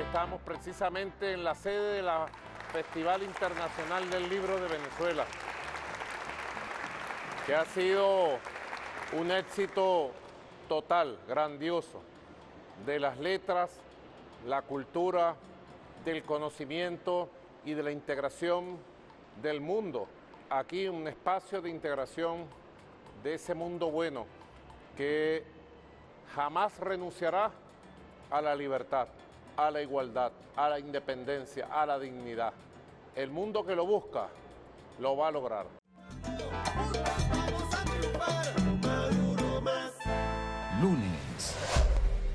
estamos precisamente en la sede del Festival Internacional del Libro de Venezuela, que ha sido un éxito total, grandioso, de las letras, la cultura, del conocimiento y de la integración del mundo. Aquí un espacio de integración de ese mundo bueno que jamás renunciará a la libertad, a la igualdad, a la independencia, a la dignidad. El mundo que lo busca, lo va a lograr. Lunes.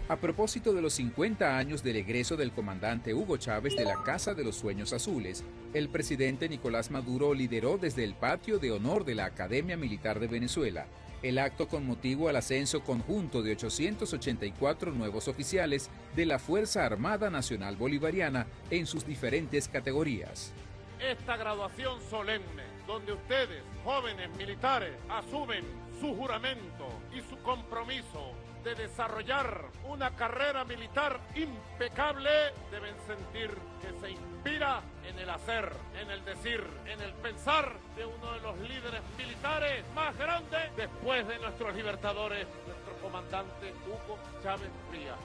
A propósito de los 50 años del egreso del comandante Hugo Chávez de la Casa de los Sueños Azules, el presidente Nicolás Maduro lideró desde el patio de honor de la Academia Militar de Venezuela el acto con motivo al ascenso conjunto de 884 nuevos oficiales de la Fuerza Armada Nacional Bolivariana en sus diferentes categorías. Esta graduación solemne, donde ustedes, jóvenes militares, asumen su juramento y su compromiso de desarrollar una carrera militar impecable, deben sentir que se inspira en el hacer, en el decir, en el pensar de uno de los líderes militares más grandes después de nuestros libertadores, nuestro comandante Hugo Chávez Frías.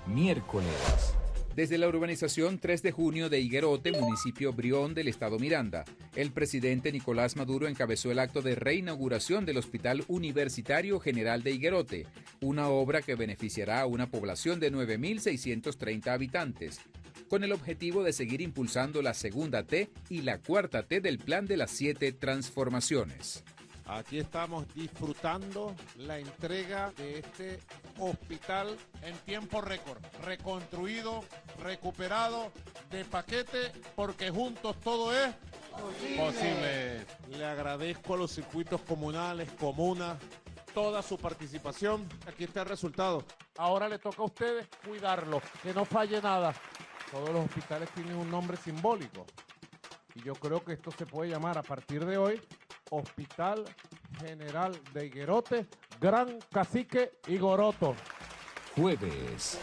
Miércoles. Desde la urbanización 3 de junio de Higuerote, municipio Brión del estado Miranda, el presidente Nicolás Maduro encabezó el acto de reinauguración del Hospital Universitario General de Higuerote, una obra que beneficiará a una población de 9.630 habitantes, con el objetivo de seguir impulsando la segunda T y la cuarta T del Plan de las 7 Transformaciones. Aquí estamos disfrutando la entrega de este hospital en tiempo récord, reconstruido, recuperado, de paquete, porque juntos todo es posible. Le agradezco a los circuitos comunales, comunas, toda su participación. Aquí está el resultado. Ahora le toca a ustedes cuidarlo, que no falle nada. Todos los hospitales tienen un nombre simbólico y yo creo que esto se puede llamar a partir de hoy Hospital General de Higuerote, Gran Cacique y Goroto. Jueves.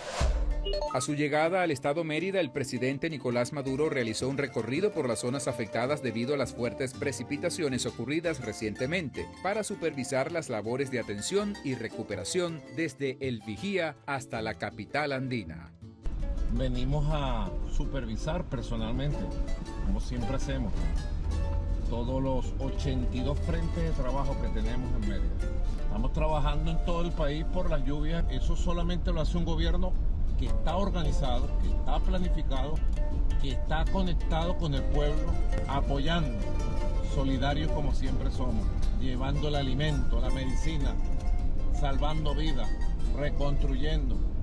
A su llegada al estado Mérida, el presidente Nicolás Maduro realizó un recorrido por las zonas afectadas debido a las fuertes precipitaciones ocurridas recientemente para supervisar las labores de atención y recuperación desde El Vigía hasta la capital andina. Venimos a supervisar personalmente, como siempre hacemos, todos los 82 frentes de trabajo que tenemos en Mérida. Estamos trabajando en todo el país por las lluvias. Eso solamente lo hace un gobierno que está organizado, que está planificado, que está conectado con el pueblo, apoyando, solidarios como siempre somos, llevando el alimento, la medicina, salvando vidas, reconstruyendo.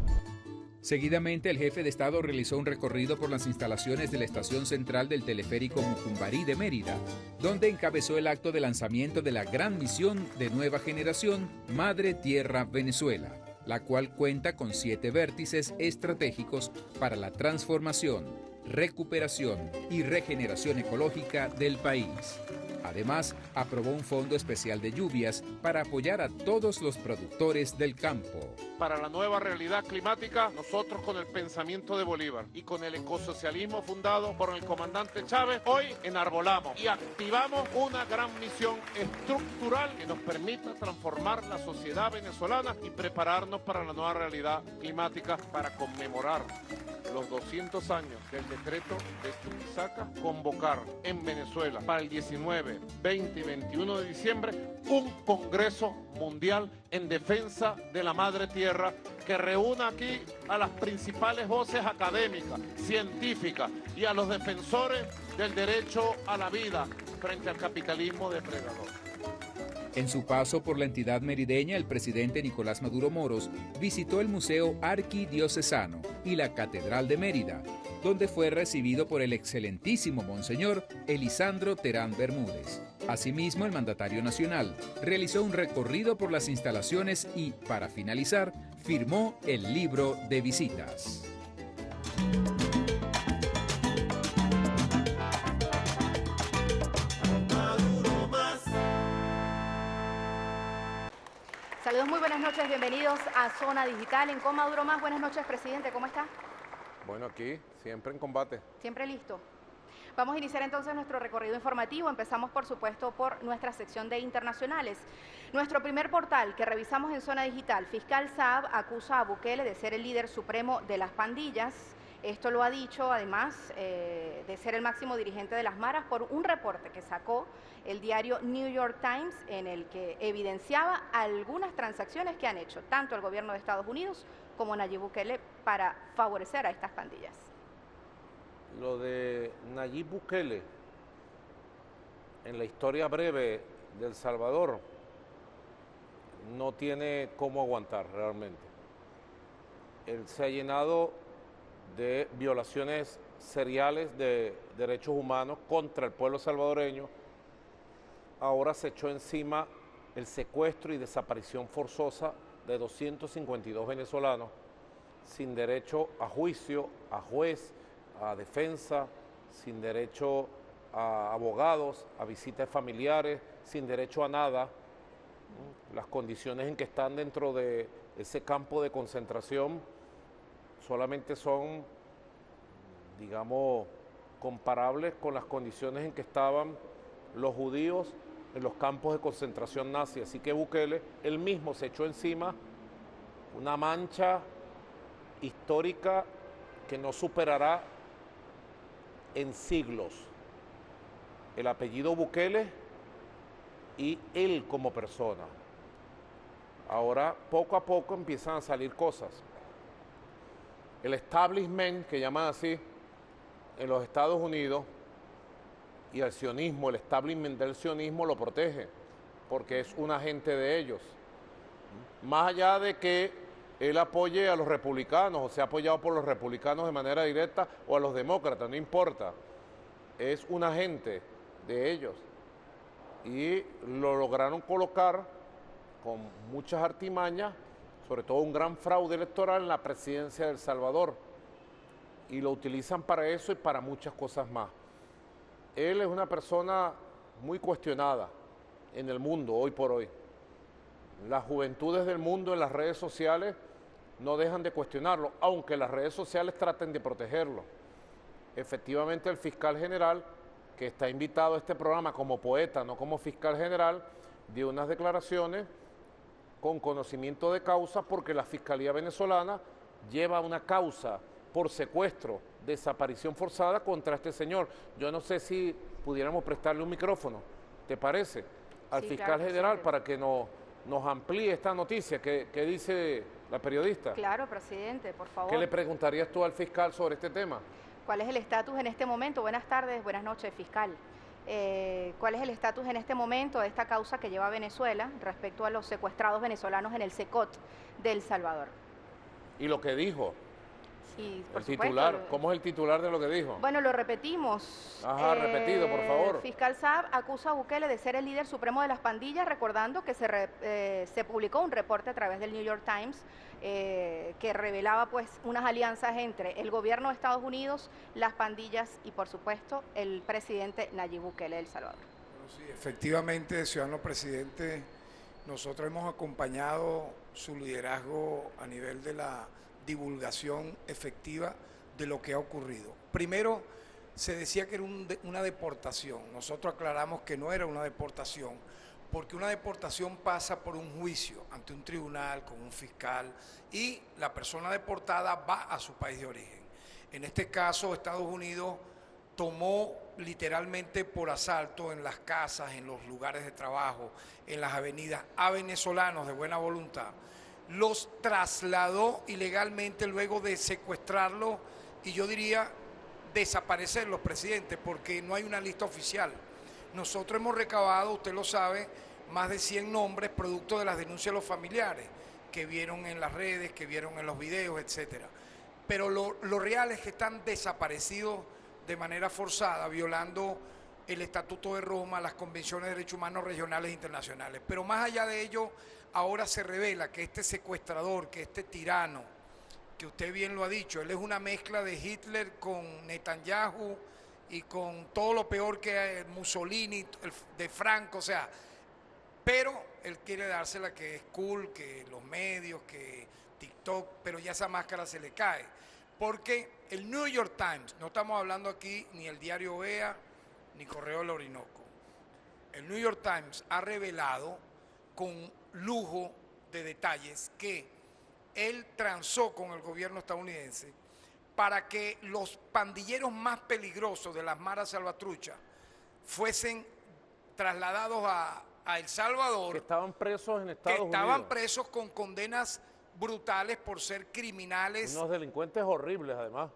Seguidamente, el jefe de Estado realizó un recorrido por las instalaciones de la estación central del teleférico Mucumbarí de Mérida, donde encabezó el acto de lanzamiento de la gran misión de nueva generación Madre Tierra Venezuela, la cual cuenta con 7 vértices estratégicos para la transformación, recuperación y regeneración ecológica del país. Además, aprobó un fondo especial de lluvias para apoyar a todos los productores del campo. Para la nueva realidad climática, nosotros con el pensamiento de Bolívar y con el ecosocialismo fundado por el comandante Chávez, hoy enarbolamos y activamos una gran misión estructural que nos permita transformar la sociedad venezolana y prepararnos para la nueva realidad climática para conmemorar los 200 años del decreto de Chuquisaca, convocar en Venezuela para el 19, 20 y 21 de diciembre un Congreso Mundial en defensa de la Madre Tierra que reúna aquí a las principales voces académicas, científicas y a los defensores del derecho a la vida frente al capitalismo depredador. En su paso por la entidad merideña, el presidente Nicolás Maduro Moros visitó el Museo Arquidiocesano y la Catedral de Mérida, donde fue recibido por el excelentísimo Monseñor Elisandro Terán Bermúdez. Asimismo, el mandatario nacional realizó un recorrido por las instalaciones y, para finalizar, firmó el libro de visitas. Saludos, muy buenas noches, bienvenidos a Zona Digital en Con Maduro Más. Buenas noches, presidente, ¿cómo está? Bueno, aquí, siempre en combate. Siempre listo. Vamos a iniciar entonces nuestro recorrido informativo. Empezamos, por supuesto, por nuestra sección de internacionales. Nuestro primer portal que revisamos en Zona Digital, fiscal Saab acusa a Bukele de ser el líder supremo de las pandillas. Esto lo ha dicho, además de ser el máximo dirigente de las maras, por un reporte que sacó el diario New York Times, en el que evidenciaba algunas transacciones que han hecho tanto el gobierno de Estados Unidos como Nayib Bukele para favorecer a estas pandillas. Lo de Nayib Bukele, en la historia breve de El Salvador, no tiene cómo aguantar realmente. Él se ha llenado de violaciones seriales de derechos humanos contra el pueblo salvadoreño. Ahora se echó encima el secuestro y desaparición forzosa de 252 venezolanos sin derecho a juicio, a juez, a defensa, sin derecho a abogados, a visitas familiares, sin derecho a nada. Las condiciones en que están dentro de ese campo de concentración solamente son, digamos, comparables con las condiciones en que estaban los judíos en los campos de concentración nazi. Así que Bukele, él mismo se echó encima una mancha histórica que no superará en siglos. El apellido Bukele y él como persona. Ahora, poco a poco empiezan a salir cosas. El establishment, que llaman así, en los Estados Unidos, y el sionismo, el establishment del sionismo lo protege, porque es un agente de ellos. Más allá de que él apoye a los republicanos, o sea apoyado por los republicanos de manera directa, o a los demócratas, no importa, es un agente de ellos. Y lo lograron colocar con muchas artimañas, sobre todo un gran fraude electoral en la presidencia de El Salvador. Y lo utilizan para eso y para muchas cosas más. Él es una persona muy cuestionada en el mundo hoy por hoy. Las juventudes del mundo en las redes sociales no dejan de cuestionarlo, aunque las redes sociales traten de protegerlo. Efectivamente, el fiscal general, que está invitado a este programa como poeta, no como fiscal general, dio unas declaraciones con conocimiento de causa, porque la Fiscalía venezolana lleva una causa por secuestro, desaparición forzada contra este señor. Yo no sé si pudiéramos prestarle un micrófono, ¿te parece? Al fiscal general, para que nos amplíe esta noticia. ¿Qué dice la periodista? Claro, presidente, por favor. ¿Qué le preguntarías tú al fiscal sobre este tema? ¿Cuál es el estatus en este momento? Buenas tardes, buenas noches, fiscal. ¿Cuál es el estatus en este momento de esta causa que lleva Venezuela respecto a los secuestrados venezolanos en el SECOT de El Salvador? ¿Y lo que dijo? Sí, por el titular, supuesto. ¿cómo es el titular de lo que dijo? Bueno, lo repetimos. Ajá, repetido, por favor. Fiscal Saab acusa a Bukele de ser el líder supremo de las pandillas, recordando que se publicó un reporte a través del New York Times que revelaba pues unas alianzas entre el gobierno de Estados Unidos, las pandillas y por supuesto el presidente Nayib Bukele de El Salvador. Bueno, sí, efectivamente, ciudadano presidente, nosotros hemos acompañado su liderazgo a nivel de la divulgación efectiva de lo que ha ocurrido. Primero, se decía que era una deportación. Nosotros aclaramos que no era una deportación, porque una deportación pasa por un juicio ante un tribunal con un fiscal y la persona deportada va a su país de origen. En este caso, Estados Unidos tomó literalmente por asalto en las casas, en los lugares de trabajo, en las avenidas, a venezolanos de buena voluntad. Los trasladó ilegalmente luego de secuestrarlos y yo diría desaparecerlos, presidente, porque no hay una lista oficial. Nosotros hemos recabado, usted lo sabe, más de 100 nombres producto de las denuncias de los familiares que vieron en las redes, que vieron en los videos, etcétera. Pero lo real es que están desaparecidos de manera forzada, violando el Estatuto de Roma, las convenciones de derechos humanos regionales e internacionales. Pero más allá de ello, ahora se revela que este secuestrador, que este tirano, que usted bien lo ha dicho, él es una mezcla de Hitler con Netanyahu y con todo lo peor que Mussolini, de Franco, o sea, pero él quiere dársela que es cool, que los medios, que TikTok, pero ya esa máscara se le cae. porque el New York Times, no estamos hablando aquí ni el diario OEA ni Correo del Orinoco, el New York Times ha revelado con lujo de detalles que él transó con el gobierno estadounidense para que los pandilleros más peligrosos de las maras salvatruchas fuesen trasladados a El Salvador. Que estaban presos en Estados Unidos. Que estaban presos con condenas brutales por ser criminales. Unos delincuentes horribles, además.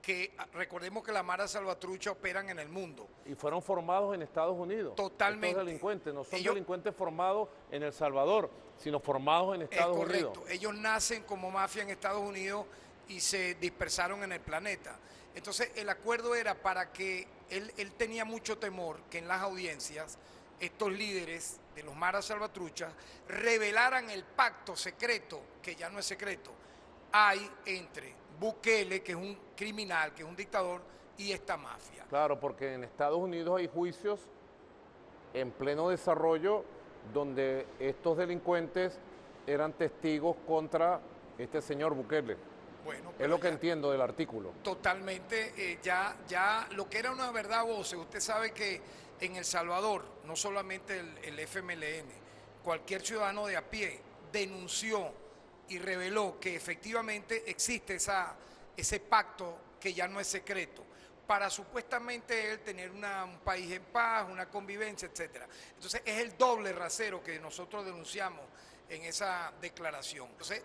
Que recordemos que las maras salvatruchas operan en el mundo. Y fueron formados en Estados Unidos. Totalmente. Estos delincuentes no son delincuentes formados en El Salvador, sino formados en Estados Unidos. Correcto. Ellos nacen como mafia en Estados Unidos y se dispersaron en el planeta. Entonces el acuerdo era para que él tenía mucho temor que en las audiencias estos líderes de los maras salvatruchas revelaran el pacto secreto, que ya no es secreto, hay entre Bukele, que es un criminal, que es un dictador, y esta mafia. Claro, porque en Estados Unidos hay juicios en pleno desarrollo donde estos delincuentes eran testigos contra este señor Bukele. Bueno, es lo que entiendo del artículo. Totalmente, ya lo que era una verdad voce, usted sabe que en El Salvador, no solamente el FMLN, cualquier ciudadano de a pie denunció y reveló que efectivamente existe ese pacto que ya no es secreto, para supuestamente él tener un país en paz, una convivencia, etcétera. Entonces es el doble rasero que nosotros denunciamos en esa declaración. Entonces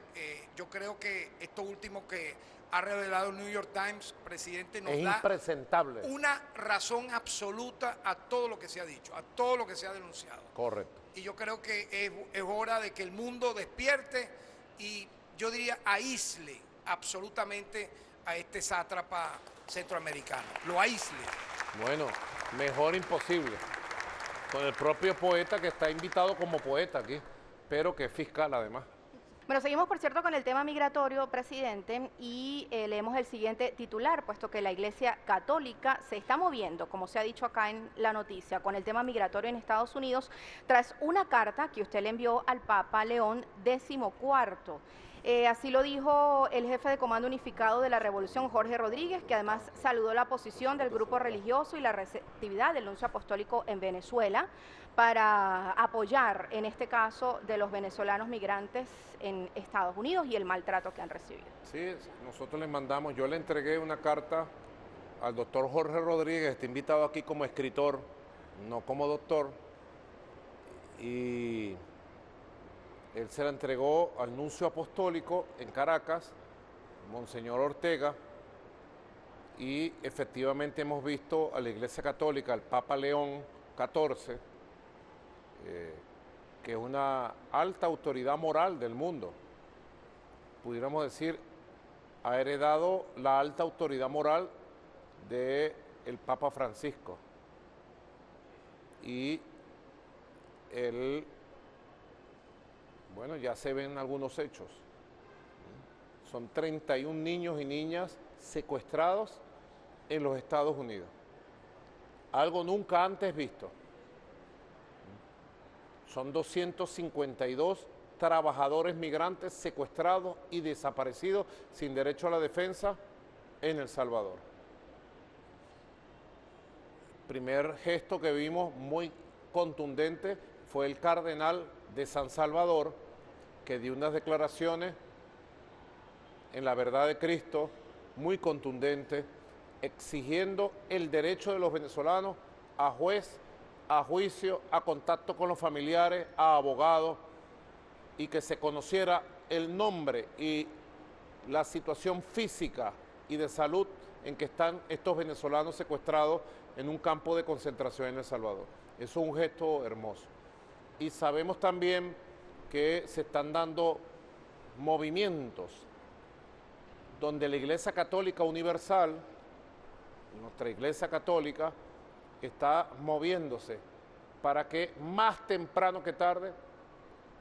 yo creo que esto último que ha revelado el New York Times, presidente, nos da impresentable. Una razón absoluta a todo lo que se ha dicho, a todo lo que se ha denunciado. Correcto. Y yo creo que es hora de que el mundo despierte y yo diría aísle absolutamente a este sátrapa centroamericano, lo aísle. Bueno, mejor imposible. Con el propio poeta que está invitado como poeta aquí, pero que es fiscal además. Bueno, seguimos por cierto con el tema migratorio, presidente, y leemos el siguiente titular, puesto que la Iglesia Católica se está moviendo, como se ha dicho acá en la noticia, con el tema migratorio en Estados Unidos, tras una carta que usted le envió al Papa León XIV. Así lo dijo el jefe de Comando Unificado de la Revolución, Jorge Rodríguez, que además saludó la posición del grupo religioso y la receptividad del nuncio apostólico en Venezuela para apoyar, en este caso, de los venezolanos migrantes en Estados Unidos y el maltrato que han recibido. Sí, nosotros le mandamos, yo le entregué una carta al doctor Jorge Rodríguez, está invitado aquí como escritor, no como doctor, y él se la entregó al nuncio apostólico en Caracas, Monseñor Ortega, y efectivamente hemos visto a la Iglesia Católica, al Papa León XIV, que es una alta autoridad moral del mundo, pudiéramos decir, ha heredado la alta autoridad moral del Papa Francisco. Y él, bueno, ya se ven algunos hechos. Son 31 niños y niñas secuestrados en los Estados Unidos. Algo nunca antes visto. Son 252 trabajadores migrantes secuestrados y desaparecidos sin derecho a la defensa en El Salvador. El primer gesto que vimos muy contundente fue el cardenal de San Salvador, que dio unas declaraciones en la verdad de Cristo muy contundentes, exigiendo el derecho de los venezolanos a juez, a juicio, a contacto con los familiares, a abogados, y que se conociera el nombre y la situación física y de salud en que están estos venezolanos secuestrados en un campo de concentración en El Salvador. Eso es un gesto hermoso. Y sabemos también que se están dando movimientos donde la Iglesia Católica Universal, nuestra Iglesia Católica, está moviéndose para que más temprano que tarde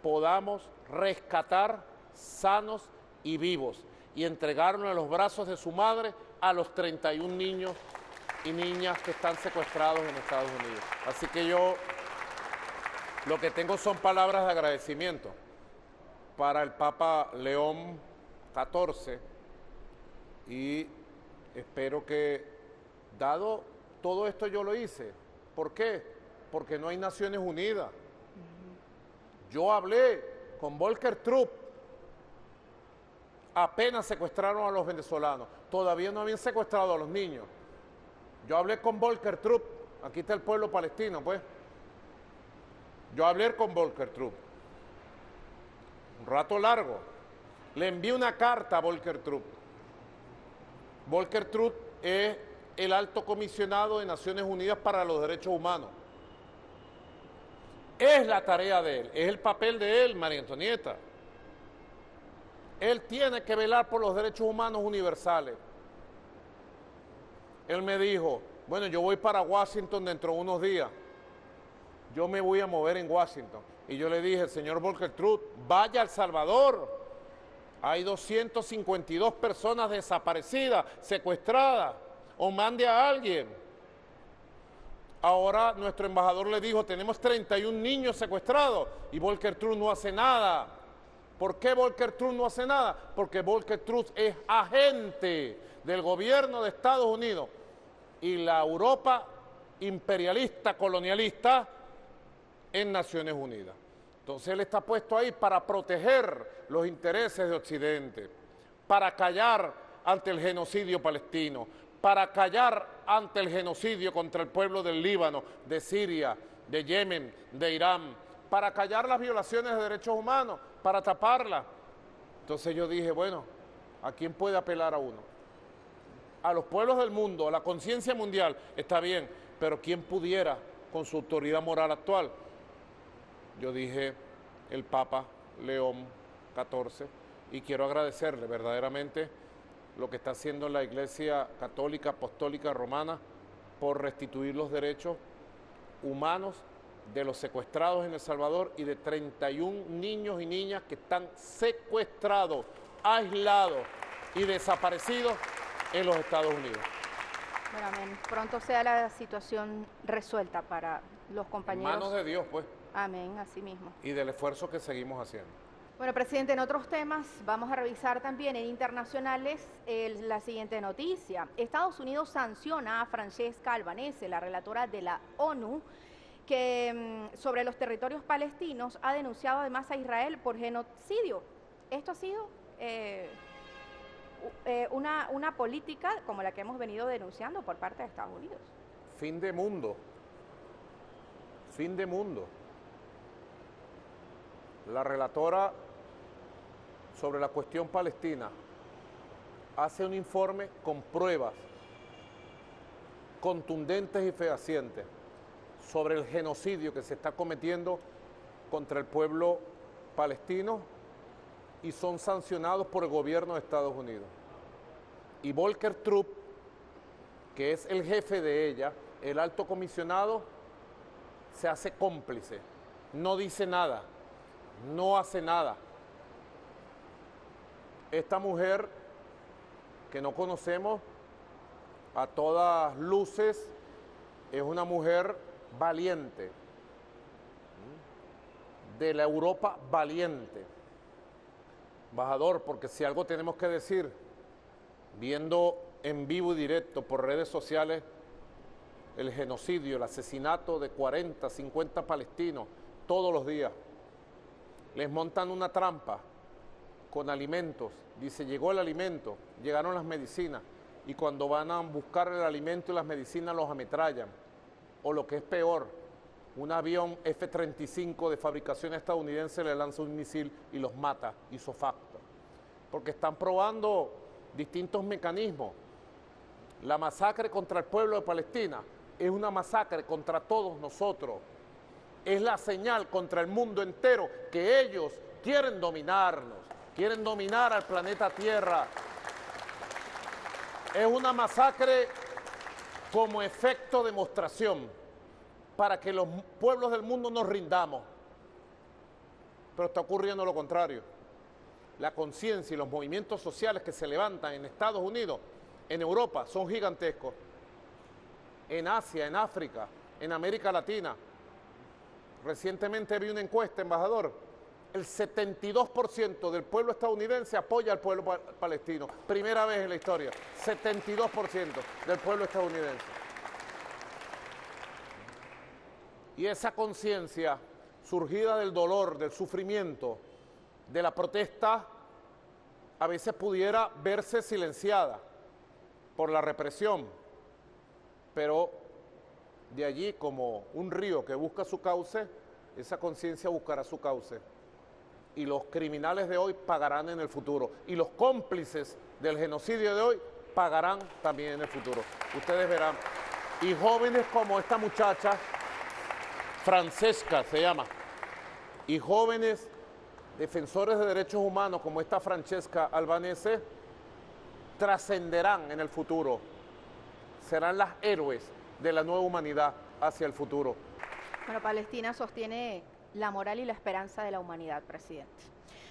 podamos rescatar sanos y vivos y entregarnos en los brazos de su madre a los 31 niños y niñas que están secuestrados en Estados Unidos. Así que yo lo que tengo son palabras de agradecimiento para el Papa León XIV Y espero que, dado todo esto, yo lo hice. ¿Por qué? Porque no hay Naciones Unidas. Yo hablé con Volker Trupp. Apenas secuestraron a los venezolanos. Todavía no habían secuestrado a los niños. Yo hablé con Volker Trupp. Aquí está el pueblo palestino, pues. Yo hablé con Volker Trupp. Un rato largo. Le envié una carta a Volker Trupp. Volker Trupp es el alto comisionado de Naciones Unidas para los Derechos Humanos. Es la tarea de él, es el papel de él, María Antonieta. Él tiene que velar por los derechos humanos universales. Él me dijo, bueno, yo voy para Washington dentro de unos días. Yo me voy a mover en Washington. Y yo le dije, señor Volker Trupp, vaya a El Salvador. Hay 252 personas desaparecidas, secuestradas, o mande a alguien. Ahora nuestro embajador le dijo, tenemos 31 niños secuestrados, y Volker Trupp no hace nada. ¿Por qué Volker Trupp no hace nada? Porque Volker Trupp es agente del gobierno de Estados Unidos y la Europa imperialista, colonialista, en Naciones Unidas. Entonces él está puesto ahí para proteger los intereses de Occidente, para callar ante el genocidio palestino, para callar ante el genocidio contra el pueblo del Líbano, de Siria, de Yemen, de Irán, para callar las violaciones de derechos humanos, para taparlas. Entonces yo dije, bueno, ¿a quién puede apelar a uno? A los pueblos del mundo, a la conciencia mundial, está bien, pero ¿quién pudiera con su autoridad moral actual? Yo dije, el Papa León XIV, y quiero agradecerle verdaderamente lo que está haciendo la Iglesia Católica Apostólica Romana por restituir los derechos humanos de los secuestrados en El Salvador y de 31 niños y niñas que están secuestrados, aislados y desaparecidos en los Estados Unidos. Bueno, amén. Pronto sea la situación resuelta para los compañeros. En manos de Dios, pues. Amén, así mismo. Y del esfuerzo que seguimos haciendo. Bueno, presidente, en otros temas vamos a revisar también en internacionales la siguiente noticia. Estados Unidos sanciona a Francesca Albanese, la relatora de la ONU, que sobre los territorios palestinos ha denunciado además a Israel por genocidio. Esto ha sido una política como la que hemos venido denunciando por parte de Estados Unidos. Fin de mundo. Fin de mundo. La relatora sobre la cuestión palestina hace un informe con pruebas contundentes y fehacientes sobre el genocidio que se está cometiendo contra el pueblo palestino y son sancionados por el gobierno de Estados Unidos. Y Volker Trupp, que es el jefe de ella, el alto comisionado, se hace cómplice, no dice nada, no hace nada. Esta mujer que no conocemos a todas luces es una mujer valiente, de la Europa valiente. Embajador, porque si algo tenemos que decir, viendo en vivo y directo por redes sociales el genocidio, el asesinato de 40, 50 palestinos todos los días, les montan una trampa con alimentos, dice, llegó el alimento, llegaron las medicinas, y cuando van a buscar el alimento y las medicinas los ametrallan, o lo que es peor, un avión F-35 de fabricación estadounidense le lanza un misil y los mata, ipso facto, porque están probando distintos mecanismos. La masacre contra el pueblo de Palestina es una masacre contra todos nosotros, es la señal contra el mundo entero que ellos quieren dominarnos, quieren dominar al planeta Tierra. Es una masacre como efecto de demostración para que los pueblos del mundo nos rindamos. Pero está ocurriendo lo contrario. La conciencia y los movimientos sociales que se levantan en Estados Unidos, en Europa, son gigantescos. En Asia, en África, en América Latina. Recientemente vi una encuesta, embajador, El 72% del pueblo estadounidense apoya al pueblo palestino. Primera vez en la historia. 72% del pueblo estadounidense. Y esa conciencia surgida del dolor, del sufrimiento, de la protesta, a veces pudiera verse silenciada por la represión, pero de allí, como un río que busca su cauce, esa conciencia buscará su cauce. Y los criminales de hoy pagarán en el futuro. Y los cómplices del genocidio de hoy pagarán también en el futuro. Ustedes verán. Y jóvenes como esta muchacha, Francesca se llama, y jóvenes defensores de derechos humanos como esta Francesca Albanese, trascenderán en el futuro. Serán las héroes de la nueva humanidad hacia el futuro. Bueno, Palestina sostiene la moral y la esperanza de la humanidad, presidente.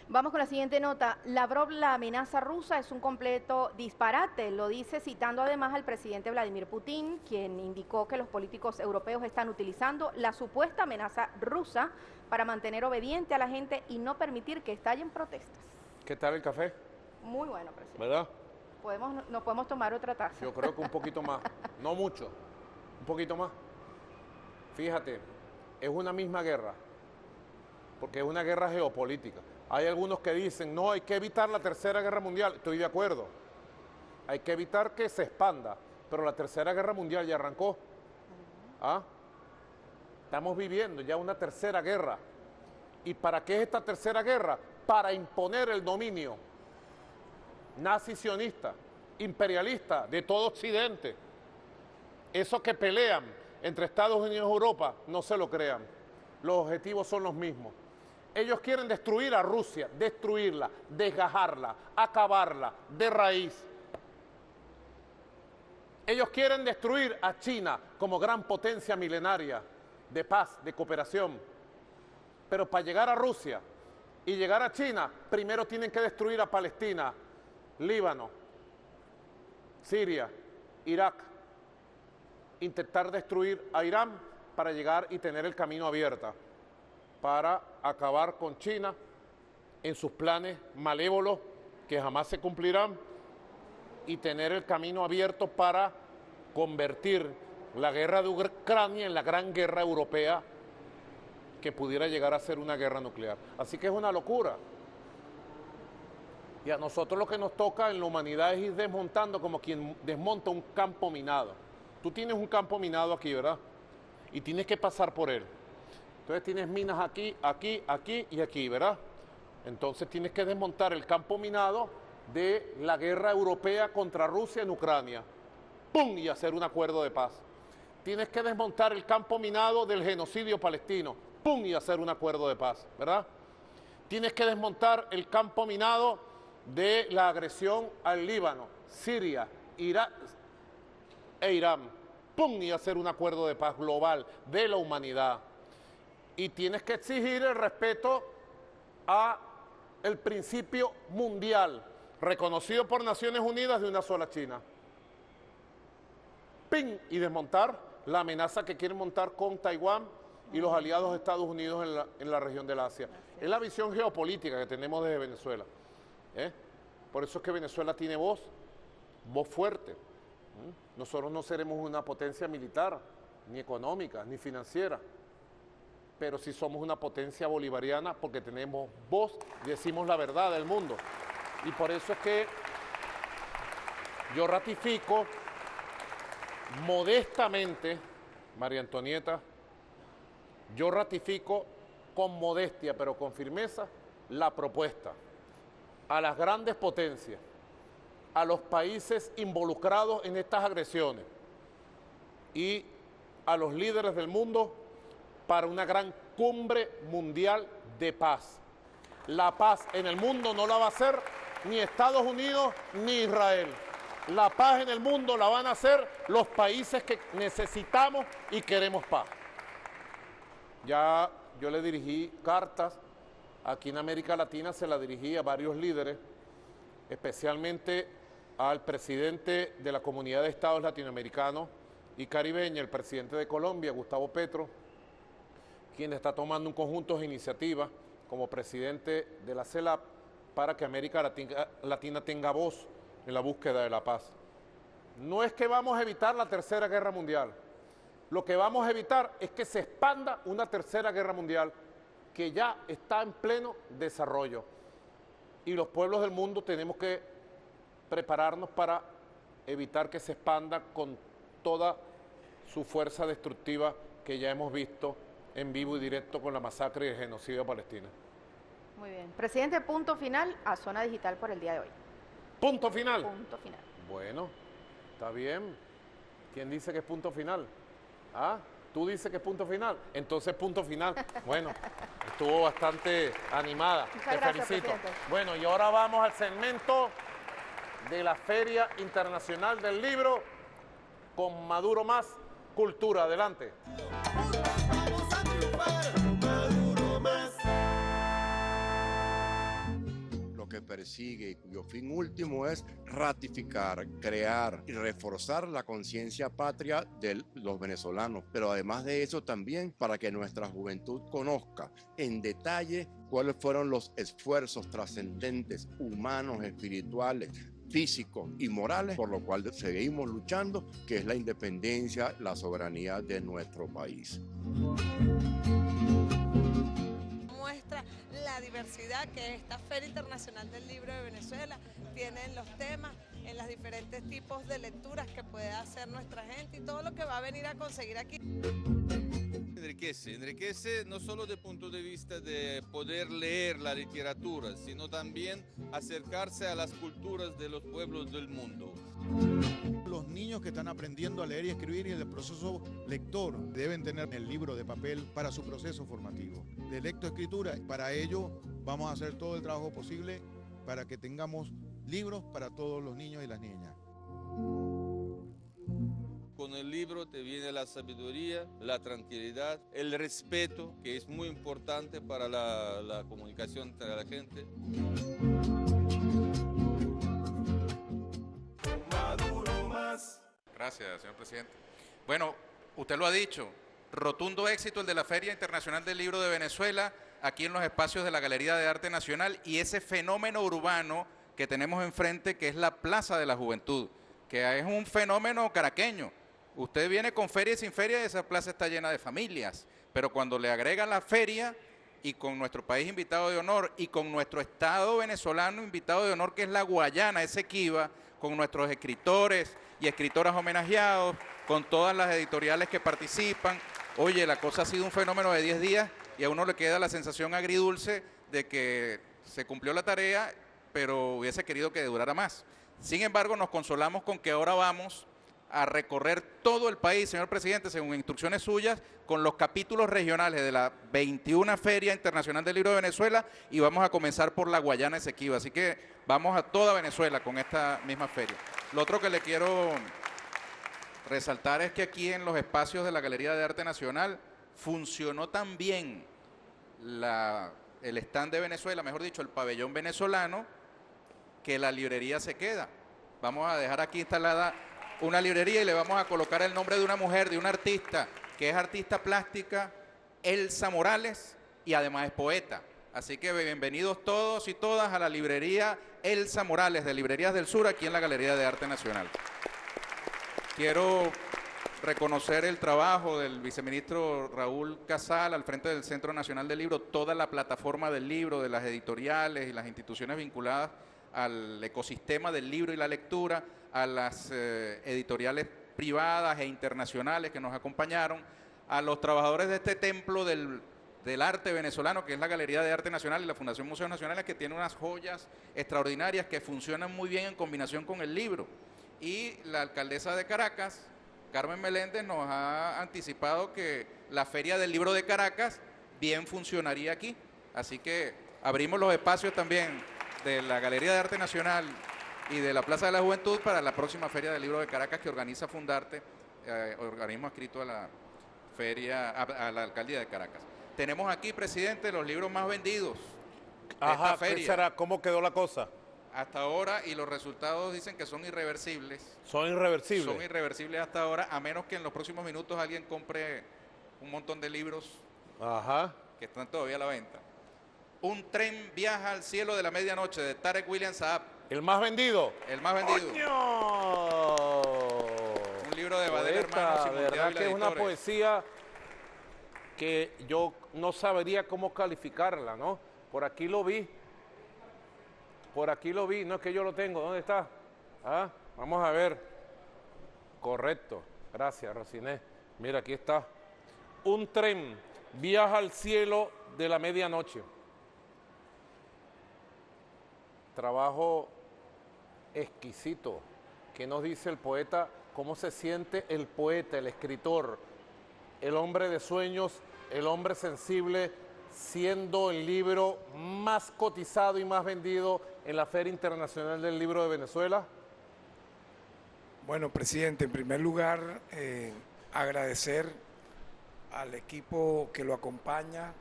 Vamos con la siguiente nota. Lavrov, la amenaza rusa es un completo disparate, lo dice citando además al presidente Vladimir Putin, quien indicó que los políticos europeos están utilizando la supuesta amenaza rusa para mantener obediente a la gente y no permitir que estallen protestas. ¿Qué tal el café? Muy bueno, presidente. ¿Verdad? Nos podemos tomar otra taza. Yo creo que un poquito más, no mucho, un poquito más. Fíjate, es una misma guerra, porque es una guerra geopolítica. Hay algunos que dicen, no, hay que evitar la Tercera Guerra Mundial. Estoy de acuerdo. Hay que evitar que se expanda, pero la Tercera Guerra Mundial ya arrancó. ¿Ah? Estamos viviendo ya una tercera guerra. ¿Y para qué es esta tercera guerra? Para imponer el dominio nazi-sionista, imperialista de todo Occidente. Esos que pelean entre Estados Unidos y Europa, no se lo crean. Los objetivos son los mismos. Ellos quieren destruir a Rusia, destruirla, desgajarla, acabarla de raíz. Ellos quieren destruir a China como gran potencia milenaria de paz, de cooperación. Pero para llegar a Rusia y llegar a China, primero tienen que destruir a Palestina, Líbano, Siria, Irak, intentar destruir a Irán para llegar y tener el camino abierto para acabar con China en sus planes malévolos que jamás se cumplirán y tener el camino abierto para convertir la guerra de Ucrania en la gran guerra europea que pudiera llegar a ser una guerra nuclear. Así que es una locura. Y a nosotros lo que nos toca en la humanidad es ir desmontando como quien desmonta un campo minado. Tú tienes un campo minado aquí, ¿verdad? Y tienes que pasar por él. Entonces tienes minas aquí, aquí, aquí y aquí, ¿verdad? Entonces tienes que desmontar el campo minado de la guerra europea contra Rusia en Ucrania. ¡Pum! Y hacer un acuerdo de paz. Tienes que desmontar el campo minado del genocidio palestino. ¡Pum! Y hacer un acuerdo de paz, ¿verdad? Tienes que desmontar el campo minado de la agresión al Líbano, Siria, Irak e Irán. ¡Pum! Y hacer un acuerdo de paz global de la humanidad. Y tienes que exigir el respeto a el principio mundial, reconocido por Naciones Unidas de una sola China. ¡Ping! Y desmontar la amenaza que quieren montar con Taiwán y los aliados de Estados Unidos en la región del Asia. Es la visión geopolítica que tenemos desde Venezuela. Por eso es que Venezuela tiene voz fuerte. Nosotros no seremos una potencia militar, ni económica, ni financiera, pero sí somos una potencia bolivariana porque tenemos voz, decimos la verdad del mundo. Y por eso es que yo ratifico modestamente, María Antonieta, yo ratifico con modestia, pero con firmeza, la propuesta a las grandes potencias, a los países involucrados en estas agresiones y a los líderes del mundo para una gran cumbre mundial de paz. La paz en el mundo no la va a hacer ni Estados Unidos ni Israel. La paz en el mundo la van a hacer los países que necesitamos y queremos paz. Ya yo le dirigí cartas, aquí en América Latina se la dirigí a varios líderes, especialmente al presidente de la Comunidad de Estados Latinoamericanos y Caribeños, el presidente de Colombia, Gustavo Petro, quien está tomando un conjunto de iniciativas como presidente de la CELAC para que América Latina tenga voz en la búsqueda de la paz. No es que vamos a evitar la Tercera Guerra Mundial. Lo que vamos a evitar es que se expanda una Tercera Guerra Mundial que ya está en pleno desarrollo. Y los pueblos del mundo tenemos que prepararnos para evitar que se expanda con toda su fuerza destructiva que ya hemos visto en vivo y directo con la masacre y el genocidio de Palestina. Muy bien. Presidente, punto final a Zona Digital por el día de hoy. ¿Punto final? Punto final. Bueno, está bien. ¿Quién dice que es punto final? ¿Ah? ¿Tú dices que es punto final? Entonces punto final. Bueno, estuvo bastante animada. Muchas Te gracias, felicito. presidente. Bueno, y ahora vamos al segmento de la Feria Internacional del Libro con Maduro Más Cultura. Adelante. Vamos a triunfar, Maduro más. Lo que persigue y cuyo fin último es ratificar, crear y reforzar la conciencia patria de los venezolanos, pero además de eso también para que nuestra juventud conozca en detalle cuáles fueron los esfuerzos trascendentes, humanos, espirituales, físicos y morales, por lo cual seguimos luchando, que es la independencia, la soberanía de nuestro país. Muestra la diversidad que esta Feria Internacional del Libro de Venezuela tiene en los temas, en los diferentes tipos de lecturas que puede hacer nuestra gente y todo lo que va a venir a conseguir aquí. Enriquece no solo desde el punto de vista de poder leer la literatura, sino también acercarse a las culturas de los pueblos del mundo. Los niños que están aprendiendo a leer y escribir y en el proceso lector deben tener el libro de papel para su proceso formativo de lectoescritura. Para ello vamos a hacer todo el trabajo posible para que tengamos libros para todos los niños y las niñas. Con el libro te viene la sabiduría, la tranquilidad, el respeto, que es muy importante para la comunicación entre la gente. Maduro más. Gracias, señor presidente. Bueno, usted lo ha dicho, rotundo éxito el de la Feria Internacional del Libro de Venezuela, aquí en los espacios de la Galería de Arte Nacional, y ese fenómeno urbano que tenemos enfrente, que es la Plaza de la Juventud, que es un fenómeno caraqueño. Usted viene con feria y sin feria y esa plaza está llena de familias, pero cuando le agregan la feria y con nuestro país invitado de honor y con nuestro estado venezolano invitado de honor, que es la Guayana, Esequiba, con nuestros escritores y escritoras homenajeados, con todas las editoriales que participan, oye, la cosa ha sido un fenómeno de 10 días y a uno le queda la sensación agridulce de que se cumplió la tarea, pero hubiese querido que durara más. Sin embargo, nos consolamos con que ahora vamos a recorrer todo el país, señor presidente, según instrucciones suyas, con los capítulos regionales de la 21 Feria Internacional del Libro de Venezuela, y vamos a comenzar por la Guayana Esequiba. Así que vamos a toda Venezuela con esta misma feria. Lo otro que le quiero resaltar es que aquí en los espacios de la Galería de Arte Nacional funcionó tan bien el stand de Venezuela, mejor dicho, el pabellón venezolano, que la librería se queda. Vamos a dejar aquí instalada una librería y le vamos a colocar el nombre de una mujer, de una artista, que es artista plástica, Elsa Morales, y además es poeta. Así que bienvenidos todos y todas a la librería Elsa Morales, de Librerías del Sur, aquí en la Galería de Arte Nacional. Quiero reconocer el trabajo del viceministro Raúl Casal al frente del Centro Nacional del Libro, toda la plataforma del libro, de las editoriales y las instituciones vinculadas al ecosistema del libro y la lectura, a las editoriales privadas e internacionales que nos acompañaron, a los trabajadores de este templo del arte venezolano, que es la Galería de Arte Nacional y la Fundación Museos Nacionales, que tiene unas joyas extraordinarias que funcionan muy bien en combinación con el libro. Y la alcaldesa de Caracas, Carmen Meléndez, nos ha anticipado que la Feria del Libro de Caracas bien funcionaría aquí. Así que abrimos los espacios también de la Galería de Arte Nacional y de la Plaza de la Juventud para la próxima Feria del Libro de Caracas que organiza Fundarte, organismo adscrito a la feria, a la Alcaldía de Caracas. Tenemos aquí, presidente, los libros más vendidos de esta feria. ¿Qué será? ¿Cómo quedó la cosa? Hasta ahora, y los resultados dicen que son irreversibles. ¿Son irreversibles? Son irreversibles hasta ahora, a menos que en los próximos minutos alguien compre un montón de libros que están todavía a la venta. Un tren viaja al cielo de la medianoche, de Tarek William Saab. ¿El más vendido? El más vendido. ¡Coño! Un libro de Badel Poeta, Hermanos y de Mundial verdad que es una Editores. poesía que yo no sabría cómo calificarla, ¿no? Por aquí lo vi. Por aquí lo vi. No es que yo lo tengo. ¿Dónde está? Ah, vamos a ver. Correcto. Gracias, Rosiné. Mira, aquí está. Un tren viaja al cielo de la medianoche. Trabajo exquisito. ¿Qué nos dice el poeta? ¿Cómo se siente el poeta, el escritor, el hombre de sueños, el hombre sensible, siendo el libro más cotizado y más vendido en la Feria Internacional del Libro de Venezuela? Bueno, presidente, en primer lugar, agradecer al equipo que lo acompaña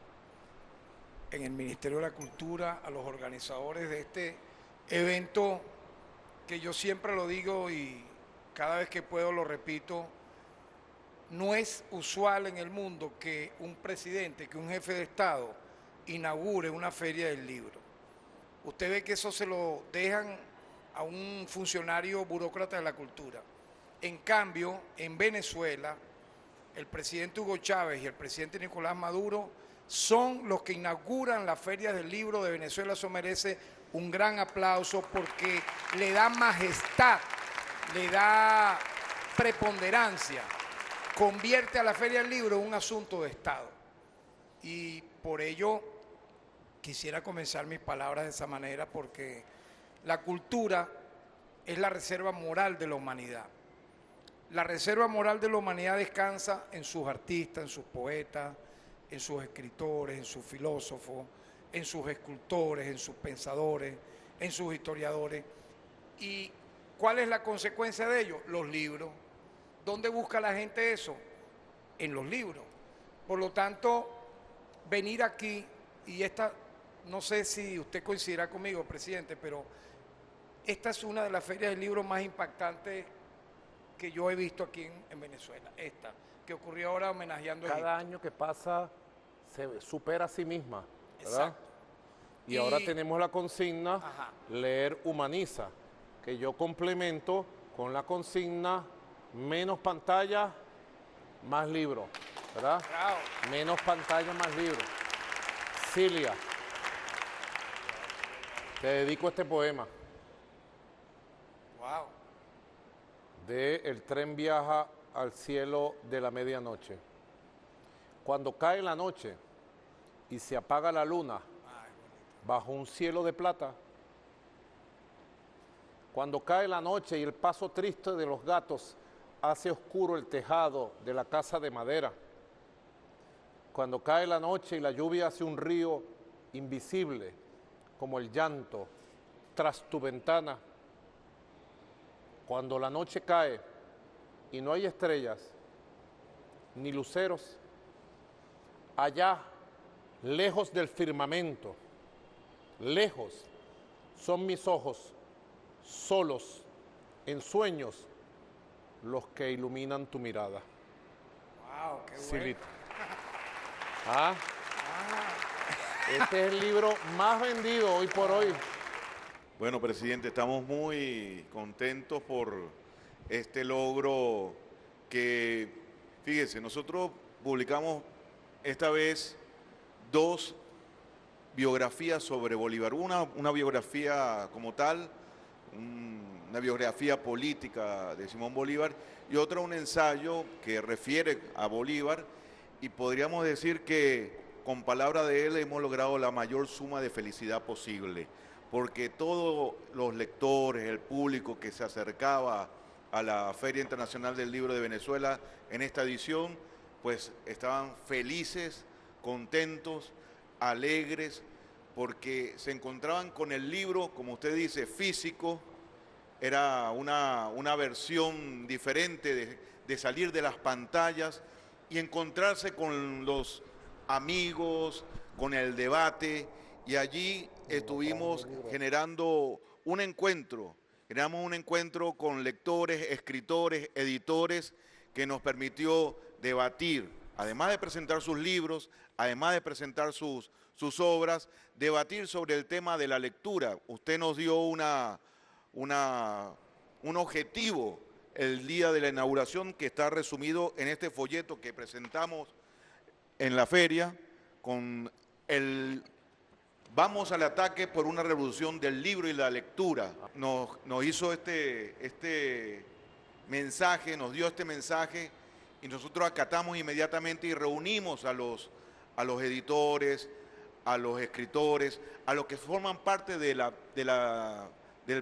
en el Ministerio de la Cultura, a los organizadores de este evento, que yo siempre lo digo y cada vez que puedo lo repito, no es usual en el mundo que un presidente, que un jefe de Estado inaugure una feria del libro. Usted ve que eso se lo dejan a un funcionario burócrata de la cultura. En cambio, en Venezuela, el presidente Hugo Chávez y el presidente Nicolás Maduro son los que inauguran la Feria del Libro de Venezuela. Eso merece un gran aplauso porque le da majestad, le da preponderancia, convierte a la Feria del Libro en un asunto de Estado. Y por ello quisiera comenzar mis palabras de esa manera, porque la cultura es la reserva moral de la humanidad. La reserva moral de la humanidad descansa en sus artistas, en sus poetas, en sus escritores, en sus filósofos, en sus escultores, en sus pensadores, en sus historiadores. ¿Y cuál es la consecuencia de ello? Los libros. ¿Dónde busca la gente eso? En los libros. Por lo tanto, venir aquí, y esta, no sé si usted coincidirá conmigo, presidente, pero esta es una de las ferias del libro más impactantes que yo he visto aquí en Venezuela. Esta, que ocurrió ahora homenajeando a Egipto. Cada año que pasa se supera a sí misma, ¿verdad? Exacto. Y ahora tenemos la consigna, leer humaniza, que yo complemento con la consigna menos pantalla, más libro, ¿verdad? Bravo. Menos pantalla, más libro. Cilia, te dedico este poema. Wow. De El tren viaja al cielo de la medianoche. Cuando cae la noche y se apaga la luna bajo un cielo de plata, cuando cae la noche y el paso triste de los gatos hace oscuro el tejado de la casa de madera, cuando cae la noche y la lluvia hace un río invisible como el llanto tras tu ventana, cuando la noche cae y no hay estrellas ni luceros, allá, lejos del firmamento, lejos, son mis ojos, solos, en sueños, los que iluminan tu mirada. Wow, qué bueno. Silito. Este es el libro más vendido hoy por hoy. Bueno, presidente, estamos muy contentos por este logro que, fíjese, nosotros publicamos esta vez 2 biografías sobre Bolívar. Una biografía como tal, una biografía política de Simón Bolívar, y otra un ensayo que refiere a Bolívar, y podríamos decir que con palabra de él hemos logrado la mayor suma de felicidad posible, porque todos los lectores, el público que se acercaba a la Feria Internacional del Libro de Venezuela en esta edición, pues estaban felices, contentos, alegres, porque se encontraban con el libro, como usted dice, físico. Era una versión diferente de salir de las pantallas y encontrarse con los amigos, con el debate, y allí estuvimos generando un encuentro. Generamos un encuentro con lectores, escritores, editores, que nos permitió debatir, además de presentar sus libros, además de presentar sus sus obras, debatir sobre el tema de la lectura. Usted nos dio un objetivo el día de la inauguración que está resumido en este folleto que presentamos en la feria con el vamos al ataque por una revolución del libro y la lectura. Nos hizo este mensaje, nos dio este mensaje y nosotros acatamos inmediatamente y reunimos a los editores, a los escritores, a los que forman parte del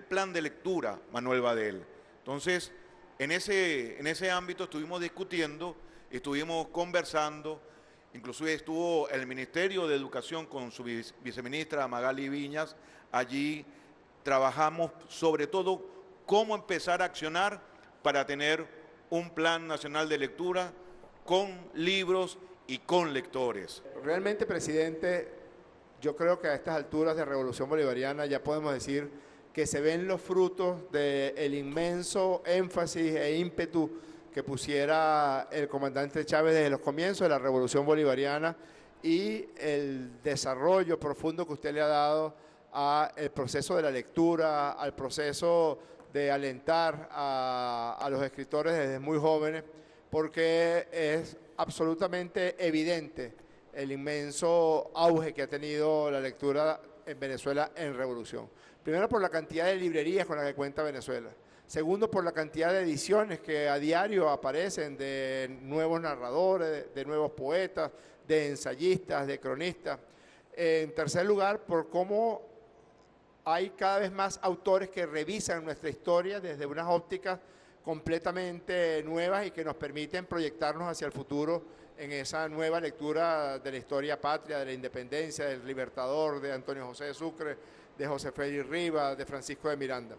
plan de lectura Manuel Badel. Entonces, en ese ámbito estuvimos discutiendo, estuvimos conversando, inclusive estuvo el Ministerio de Educación con su viceministra Magali Viñas, allí trabajamos sobre todo cómo empezar a accionar para tener un plan nacional de lectura con libros y con lectores. Realmente, presidente, yo creo que a estas alturas de Revolución Bolivariana ya podemos decir que se ven los frutos del inmenso énfasis e ímpetu que pusiera el comandante Chávez desde los comienzos de la Revolución Bolivariana y el desarrollo profundo que usted le ha dado al proceso de la lectura, al proceso de alentar a los escritores desde muy jóvenes, porque es absolutamente evidente el inmenso auge que ha tenido la lectura en Venezuela en Revolución. Primero, por la cantidad de librerías con las que cuenta Venezuela. Segundo, por la cantidad de ediciones que a diario aparecen de nuevos narradores, de nuevos poetas, de ensayistas, de cronistas. En tercer lugar, por cómo hay cada vez más autores que revisan nuestra historia desde unas ópticas completamente nuevas y que nos permiten proyectarnos hacia el futuro en esa nueva lectura de la historia patria, de la independencia, del Libertador, de Antonio José de Sucre, de José Félix Rivas, de Francisco de Miranda.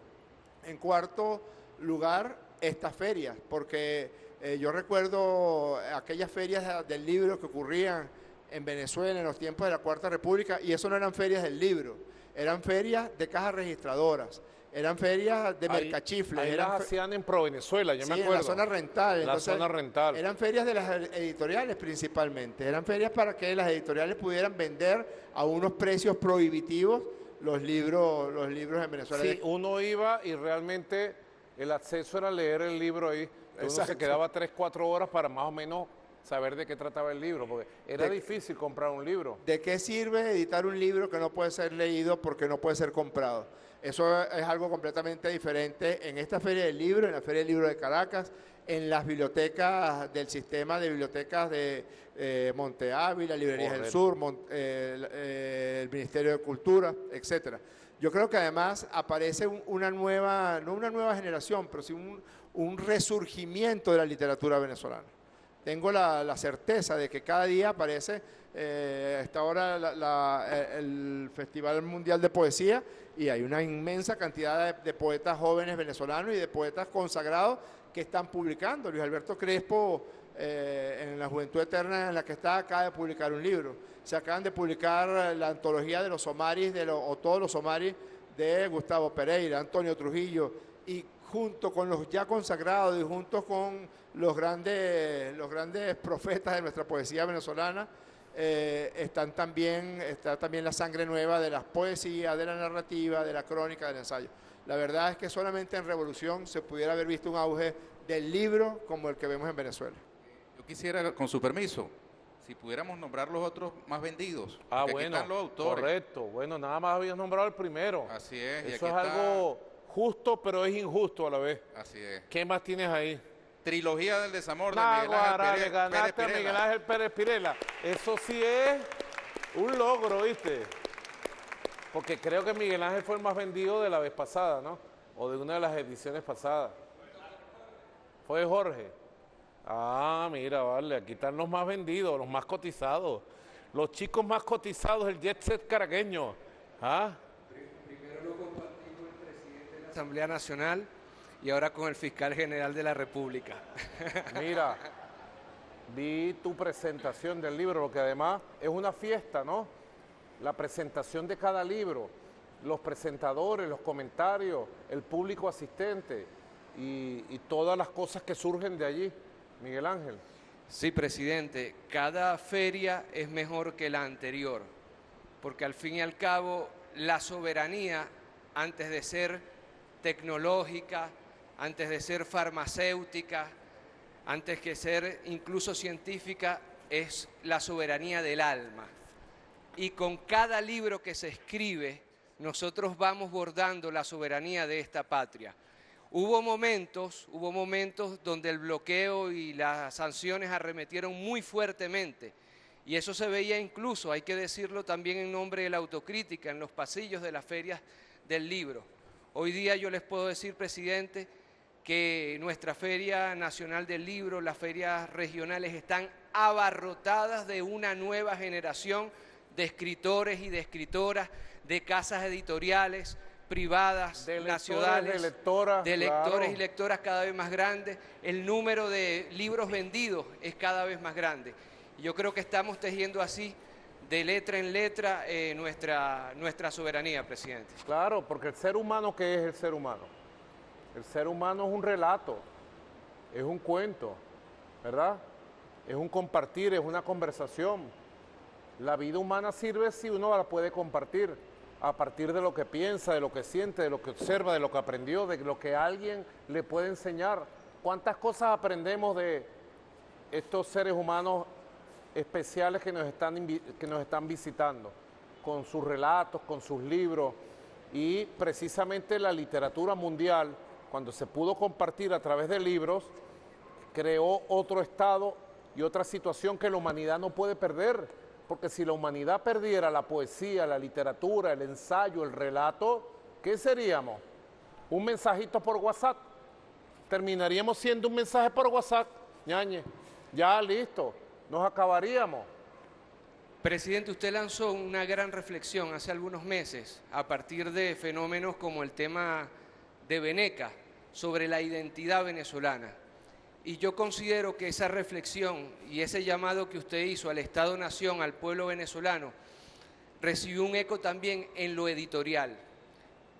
En cuarto lugar, estas ferias, porque yo recuerdo aquellas ferias del libro que ocurrían en Venezuela en los tiempos de la Cuarta República, y eso no eran ferias del libro, eran ferias de cajas registradoras, eran ferias de mercachifles. Ahí las hacían en Pro Venezuela, yo me acuerdo. En la zona rental. La zona rental. Eran ferias de las editoriales principalmente, eran ferias para que las editoriales pudieran vender a unos precios prohibitivos los libros en Venezuela. Sí, uno iba y realmente el acceso era leer el libro ahí. Uno se quedaba 3-4 horas para más o menos saber de qué trataba el libro, porque era difícil comprar un libro. ¿De qué sirve editar un libro que no puede ser leído porque no puede ser comprado? Eso es algo completamente diferente en esta Feria del Libro, en la Feria del Libro de Caracas, en las bibliotecas del sistema de bibliotecas de Monte Ávila, Librerías del Sur, el Ministerio de Cultura, etcétera. Yo creo que además aparece una nueva, no una nueva generación, pero sí un resurgimiento de la literatura venezolana. Tengo la certeza de que cada día aparece, hasta ahora el Festival Mundial de Poesía, y hay una inmensa cantidad de poetas jóvenes venezolanos y de poetas consagrados que están publicando. Luis Alberto Crespo, en la Juventud Eterna en la que está, acaba de publicar un libro. Se acaban de publicar la antología de los somaris, o todos los somaris de Gustavo Pereira, Antonio Trujillo, y junto con los ya consagrados y junto con los grandes profetas de nuestra poesía venezolana, está también la sangre nueva de las poesías, de la narrativa, de la crónica, del ensayo. La verdad es que solamente en Revolución se pudiera haber visto un auge del libro como el que vemos en Venezuela. Yo quisiera, con su permiso, si pudiéramos nombrar los otros más vendidos. Ah, aquí bueno, están los autores. correcto. Bueno, nada más habías nombrado el primero. Así es. Eso es algo justo, pero es injusto a la vez. Así es. ¿Qué más tienes ahí? Trilogía del desamor de Nah, Miguel Ángel guará, Pérez, le ganaste Pérez a Miguel Pirela. Ángel Pérez Pirela. Eso sí es un logro, ¿viste? Porque creo que Miguel Ángel fue el más vendido de la vez pasada, ¿no? O de una de las ediciones pasadas. Fue Jorge. Ah, mira, vale, aquí están los más vendidos, los más cotizados. Los chicos más cotizados, el jet set caraqueño. ¿Ah? Primero lo compartí con el presidente de la Asamblea Nacional y ahora con el fiscal general de la República. Mira, vi tu presentación del libro, lo que además es una fiesta, ¿no? La presentación de cada libro, los presentadores, los comentarios, el público asistente y todas las cosas que surgen de allí. Miguel Ángel. Sí, presidente, cada feria es mejor que la anterior. porque al fin y al cabo la soberanía, antes de ser tecnológica, antes de ser farmacéutica, antes que ser incluso científica, es la soberanía del alma. Y con cada libro que se escribe, nosotros vamos bordando la soberanía de esta patria. Hubo momentos donde el bloqueo y las sanciones arremetieron muy fuertemente, y eso se veía incluso, hay que decirlo también en nombre de la autocrítica, en los pasillos de las ferias del libro. Hoy día yo les puedo decir, presidente, que nuestra Feria Nacional del Libro, las ferias regionales están abarrotadas de una nueva generación de escritores y de escritoras, de casas editoriales privadas, nacionales, de lectores y lectoras cada vez más grandes. El número de libros vendidos es cada vez más grande. Yo creo que estamos tejiendo así, de letra en letra, nuestra soberanía, presidente. Claro, porque el ser humano, ¿qué es el ser humano? El ser humano es un relato, es un cuento, ¿verdad? Es un compartir, es una conversación. La vida humana sirve si uno la puede compartir a partir de lo que piensa, de lo que siente, de lo que observa, de lo que aprendió, de lo que alguien le puede enseñar. ¿Cuántas cosas aprendemos de estos seres humanos especiales que nos están visitando? Con sus relatos, con sus libros, y precisamente la literatura mundial, cuando se pudo compartir a través de libros, creó otro estado y otra situación que la humanidad no puede perder, porque si la humanidad perdiera la poesía, la literatura, el ensayo, el relato, ¿qué seríamos? Un mensajito por WhatsApp. Terminaríamos siendo un mensaje por WhatsApp, ñañe. Ya, listo, nos acabaríamos. Presidente, usted lanzó una gran reflexión hace algunos meses a partir de fenómenos como el tema de Veneca sobre la identidad venezolana. Y yo considero que esa reflexión y ese llamado que usted hizo al Estado-Nación, al pueblo venezolano, recibió un eco también en lo editorial,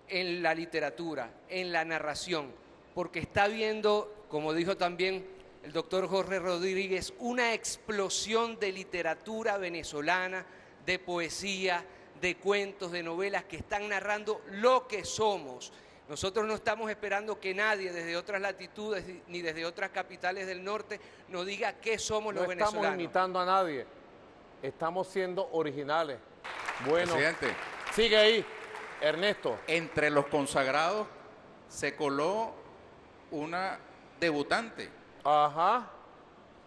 en la literatura, en la narración, porque está habiendo, como dijo también el doctor Jorge Rodríguez, una explosión de literatura venezolana, de poesía, de cuentos, de novelas que están narrando lo que somos. Nosotros no estamos esperando que nadie desde otras latitudes ni desde otras capitales del norte nos diga qué somos los venezolanos. No estamos imitando a nadie, estamos siendo originales. Bueno, presidente, sigue ahí, Ernesto. Entre los consagrados se coló una debutante. Ajá.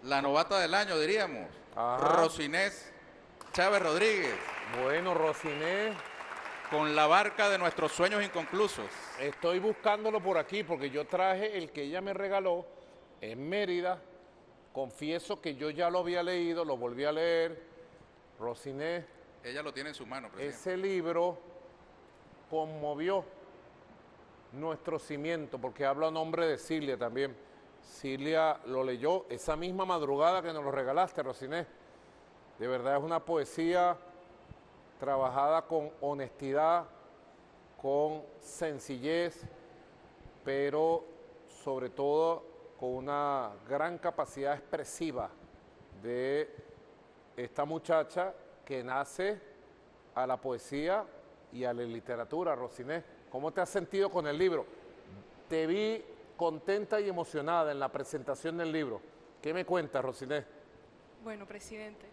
La novata del año, diríamos. Ajá. Rosinés Chávez Rodríguez. Bueno, Rosinés. Con la barca de nuestros sueños inconclusos. Estoy buscándolo por aquí porque yo traje el que ella me regaló en Mérida. Confieso que yo ya lo había leído, lo volví a leer. Rosinés. Ella lo tiene en su mano, presidente. Ese libro conmovió nuestro cimiento porque habla a nombre de Cilia también. Cilia lo leyó esa misma madrugada que nos lo regalaste, Rosinés. De verdad es una poesía trabajada con honestidad, con sencillez, pero sobre todo con una gran capacidad expresiva de esta muchacha que nace a la poesía y a la literatura. Rosinés, ¿cómo te has sentido con el libro? Te vi contenta y emocionada en la presentación del libro. ¿Qué me cuentas, Rosinés? Bueno, presidente,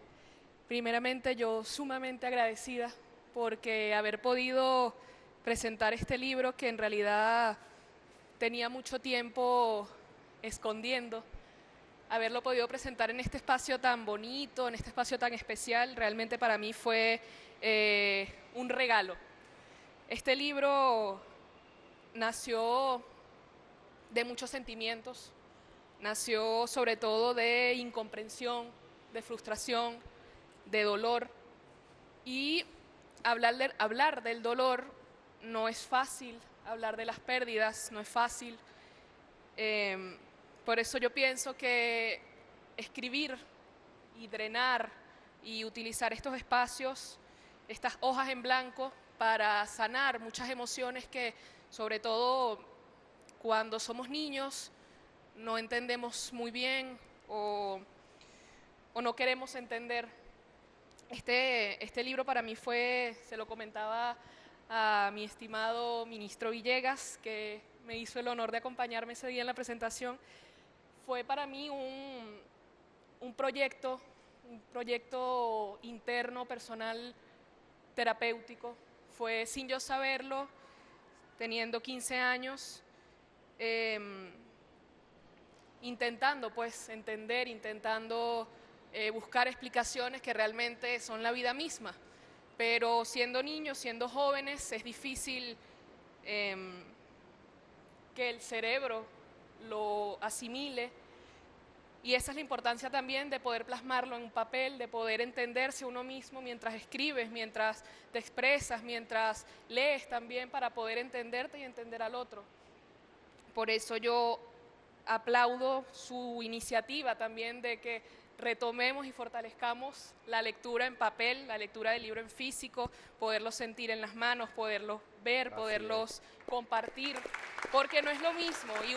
primeramente yo sumamente agradecida porque haber podido presentar este libro que en realidad tenía mucho tiempo escondiendo, haberlo podido presentar en este espacio tan bonito, en este espacio tan especial, realmente para mí fue un regalo. Este libro nació de muchos sentimientos, nació sobre todo de incomprensión, de frustración, de dolor, y hablar del dolor no es fácil, hablar de las pérdidas no es fácil. Por eso yo pienso que escribir y drenar y utilizar estos espacios, estas hojas en blanco para sanar muchas emociones que sobre todo cuando somos niños no entendemos muy bien o no queremos entender. Este libro para mí fue, se lo comentaba a mi estimado ministro Villegas, que me hizo el honor de acompañarme ese día en la presentación, fue para mí un proyecto interno, personal, terapéutico. Fue sin yo saberlo, teniendo 15 años, intentando pues entender, intentando buscar explicaciones que realmente son la vida misma. Pero siendo niños, siendo jóvenes, es difícil que el cerebro lo asimile, y esa es la importancia también de poder plasmarlo en un papel, de poder entenderse uno mismo mientras escribes, mientras te expresas, mientras lees también, para poder entenderte y entender al otro. Por eso yo aplaudo su iniciativa también de que retomemos y fortalezcamos la lectura en papel, la lectura del libro en físico, poderlos sentir en las manos, poderlos ver, poderlos compartir, porque no es lo mismo. Y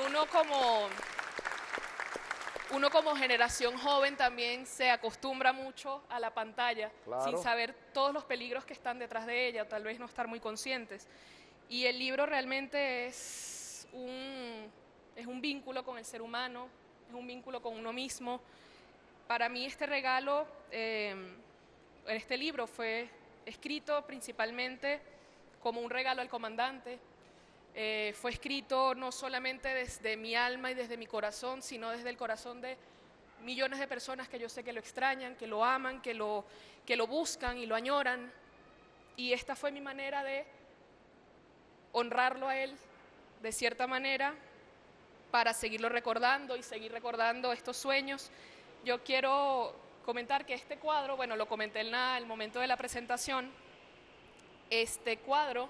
uno como generación joven también se acostumbra mucho a la pantalla, sin saber todos los peligros que están detrás de ella, o tal vez no estar muy conscientes. Y el libro realmente es un vínculo con el ser humano, es un vínculo con uno mismo. Para mí este regalo, este libro fue escrito principalmente como un regalo al comandante. Fue escrito no solamente desde mi alma y desde mi corazón, sino desde el corazón de millones de personas que yo sé que lo extrañan, que lo aman, que lo buscan y lo añoran. Y esta fue mi manera de honrarlo a él, de cierta manera, para seguirlo recordando y seguir recordando estos sueños. Yo quiero comentar que este cuadro, bueno, lo comenté en el momento de la presentación, este cuadro...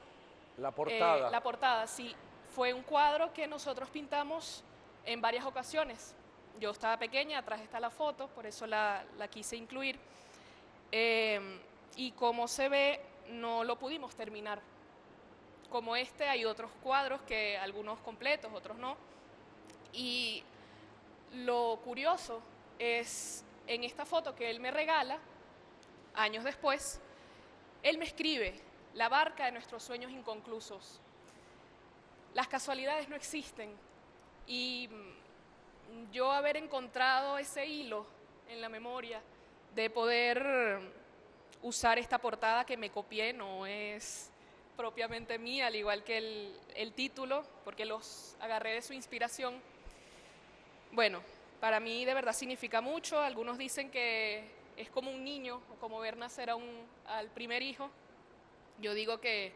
La portada. La portada, sí. Fue un cuadro que nosotros pintamos en varias ocasiones. Yo estaba pequeña, atrás está la foto, por eso la quise incluir. Y como se ve, no lo pudimos terminar. Como este, hay otros cuadros, que algunos completos, otros no. Y lo curioso es, en esta foto que él me regala, años después, él me escribe: la barca de nuestros sueños inconclusos. Las casualidades no existen, y yo haber encontrado ese hilo en la memoria de poder usar esta portada que me copié, no es propiamente mía, al igual que el título, porque los agarré de su inspiración. Bueno, para mí de verdad significa mucho. Algunos dicen que es como un niño, o como ver nacer al primer hijo. Yo digo que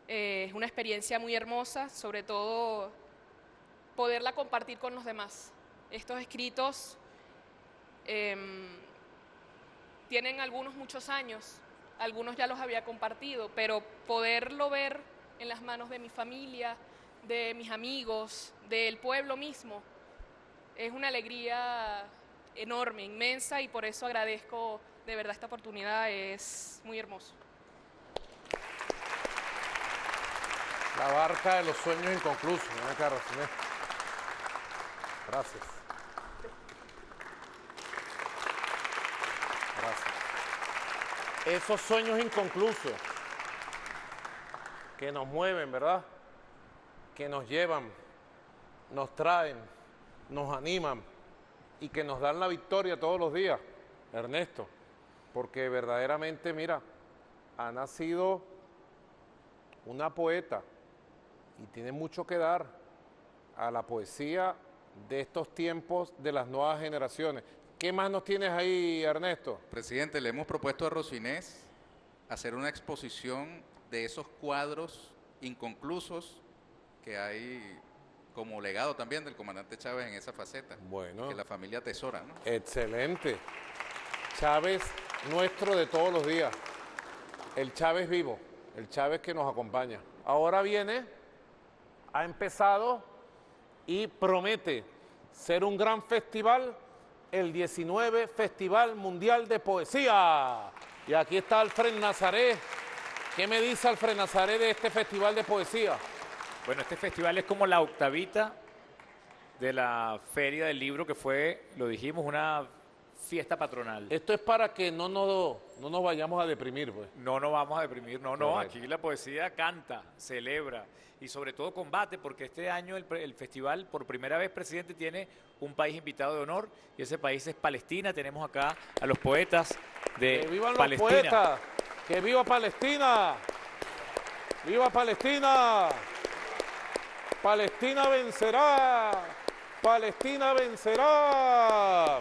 es una experiencia muy hermosa, sobre todo poderla compartir con los demás. Estos escritos tienen algunos muchos años, algunos ya los había compartido, pero poderlo ver en las manos de mi familia, de mis amigos, del pueblo mismo, es una alegría enorme, inmensa, y por eso agradezco de verdad esta oportunidad. Es muy hermoso. La barca de los sueños inconclusos. Ven acá, Rosiné. Gracias. Gracias. Esos sueños inconclusos que nos mueven, ¿verdad? Que nos llevan, nos traen, nos animan y que nos dan la victoria todos los días, Ernesto. Porque verdaderamente, mira, ha nacido una poeta y tiene mucho que dar a la poesía de estos tiempos de las nuevas generaciones. ¿Qué más nos tienes ahí, Ernesto? Presidente, le hemos propuesto a Rosinés hacer una exposición de esos cuadros inconclusos que hay como legado también del comandante Chávez en esa faceta. Bueno. Que la familia atesora, ¿no? Excelente. Chávez nuestro de todos los días. El Chávez vivo, el Chávez que nos acompaña. Ahora ha empezado y promete ser un gran festival, el 19 Festival Mundial de Poesía. Y aquí está Alfred Nazaret. ¿Qué me dice Alfred Nazaret de este festival de poesía? Bueno, este festival es como la octavita de la Feria del Libro, que fue, lo dijimos, una fiesta patronal. Esto es para que no nos vayamos a deprimir, pues. No nos vamos a deprimir, no, Correcto. aquí la poesía canta, celebra y sobre todo combate, porque este año el festival, por primera vez, presidente, tiene un país invitado de honor y ese país es Palestina. Tenemos acá a los poetas de ¡Que vivan Palestina! los poetas! ¡Que viva Palestina! ¡Viva Palestina! ¡Palestina vencerá! ¡Palestina vencerá!